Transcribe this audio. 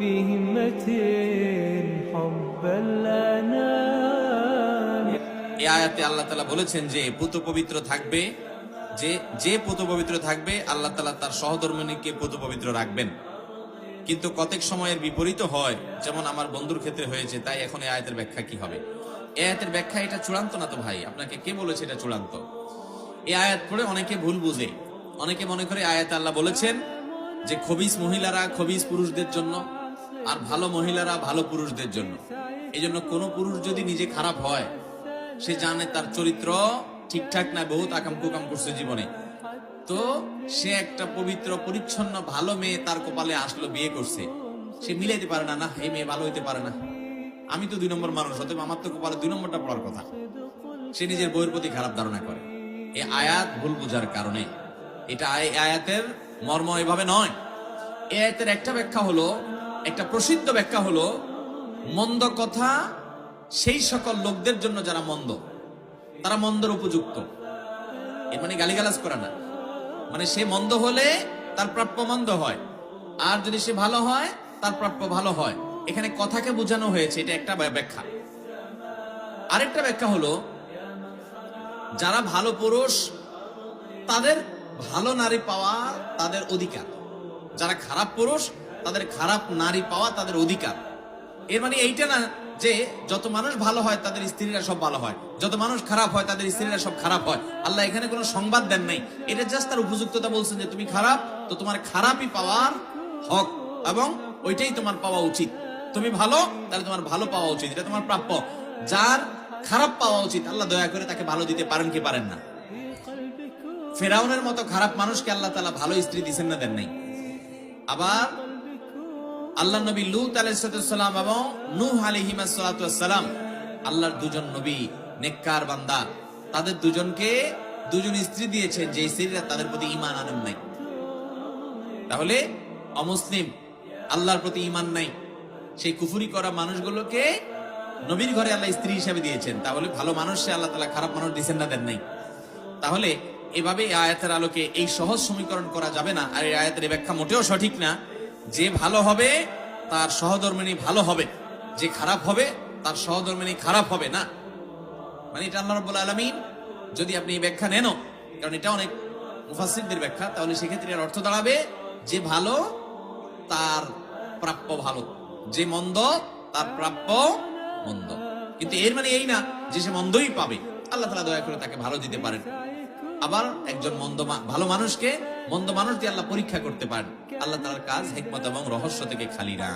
في همة حب الأنام. এই আয়াতে আল্লাহ তাআলা বলেছেন যে পুত পবিত্র থাকবে, যে পুত পবিত্র থাকবে আল্লাহ তাআলা তার সহধর্মিণীকে পুত পবিত্র রাখবেন। কিন্তু কতক সময়ের বিপরীত হয়, যেমন আমার বন্ধুর ক্ষেত্রে হয়েছে। তাই এখন এই আয়াতের ব্যাখ্যা কি হবে? এই আয়াতের ব্যাখ্যা এটা চূড়ান্ত না তো ভাই, আপনাকে কে বলেছে এটা চূড়ান্ত? এই আয়াত পড়ে অনেকে ভুল বুঝে, অনেকে মনে করে আয়াতে আল্লাহ বলেছেন যে খবিস মহিলারা খবিস পুরুষদের জন্য, আর ভালো মহিলারা ভালো পুরুষদের জন্য। এই জন্য কোনো পুরুষ যদি নিজে খারাপ হয়, সে জানে তার চরিত্র ঠিকঠাক না, বহুত আকাম কুকাম করছে জীবনে, তো সে একটা পবিত্র পরিচ্ছন্ন ভালো মেয়ে তার কপালে আসলো, বিয়ে করছে, সে মিলাইতে পারে না, না এই মেয়ে ভালো হইতে পারে না, আমি তো 2 নম্বর মানুষ, অতএব আমার তো কপালে 2 নম্বরটা পড়ার কথা। সে নিজের বউয়ের প্রতি খারাপ ধারণা করে। এই আয়াত ভুল বুঝার কারণে, এটা আয়াতের মর্ম এভাবে নয়। এই আয়াতের একটা ব্যাখ্যা হলো, একটা প্রসিদ্ধ ব্যাখ্যা হলো, মন্দ কথা সেই সকল লোকদের জন্য যারা মন্দ, তারা মন্দর উপযুক্ত। এর মানে গালিগালাজ করা না, মানে সে মন্দ হলে তার প্রাপ্য মন্দ হয়, আর যদি সে ভালো হয় তার প্রাপ্য ভালো হয়। এখানে কথাকে বোঝানো হয়েছে, এটা একটা ব্যাখ্যা। আরেকটা ব্যাখ্যা হলো, যারা ভালো পুরুষ তাদের ভালো নারী পাওয়া তাদের অধিকার, যারা খারাপ পুরুষ তাদের খারাপ নারী পাওয়া তাদের অধিকার। এর মানে এইটা না যে যত মানুষ ভালো হয় তাদের স্ত্রীরা সব ভালো হয়, যত মানুষ খারাপ হয় তাদের স্ত্রীরা সব খারাপ হয়। আল্লাহ এখানে কোনো সংবাদ দেন নাই, এটা জাস্ট তার উপযুক্ততা বলছেন যে তুমি খারাপ, তো তোমার খারাপই পাওয়ার হক এবং ওইটাই তোমার পাওয়া উচিত। তুমি ভালো, তাহলে তোমার ভালো পাওয়া উচিত, এটা তোমার প্রাপ্য। যার খারাপ পাওয়া উচিত, আল্লাহ দয়া করে তাকে ভালো দিতে পারেন কি পারেন না? ফেরাউনের মতো খারাপ মানুষকে আল্লাহ তাআলা ভালো স্ত্রী দিবেন না, দেন নাই। আবার আল্লাহ নবী লূত আলাইহিস সালাম এবং নূহ আলাইহিস সালাম, আল্লাহর 2 জন নবী নেককার বান্দা, তাদের দুজনকে 2 জন স্ত্রী দিয়েছেন যে স্ত্রীরা তাদের প্রতি ঈমান আনেন নাই। তাহলে অমুসলিম, আল্লাহর প্রতি ঈমান নাই, সেই কুফরি করা মানুষগুলোকে নবীর ঘরে আল্লাহ স্ত্রী হিসেবে দিয়েছেন। তাহলে ভালো মানুষে আল্লাহ তাআলা খারাপ মানুষ দিবেন না, দেন নাই। তাহলে এভাবে এই আয়াতের আলোকে এই সহজ সমীকরণ করা যাবে না। আর এই আয়াতের ব্যাখ্যা মোটেও সঠিক না যে ভালো হবে তার সহধর্মিণী ভালো হবে, যে খারাপ হবে তার সহধর্মিণী খারাপ হবে না। মানে এটা আল্লাহ রাব্বুল আলামিন, যদি আপনি এই ব্যাখ্যা নেন, কারণ এটা অনেক মুফাসসিরদের ব্যাখ্যা, তাহলে সেক্ষেত্রে এর অর্থ দাঁড়াবে যে ভালো তার প্রাপ্য ভালো, যে মন্দ তার প্রাপ্য মন্দ। কিন্তু এর মানে এই না যে সে মন্দই পাবে, আল্লাহ তাআলা দয়া করে তাকে ভালো দিতে পারেন। আবার একজন ভালো মানুষকে মন্দ মানুষ দিয়ে আল্লাহ পরীক্ষা করতে পারেন। আল্লাহ তাআলার কাজ হিকমত এবং রহস্য থেকে খালি না।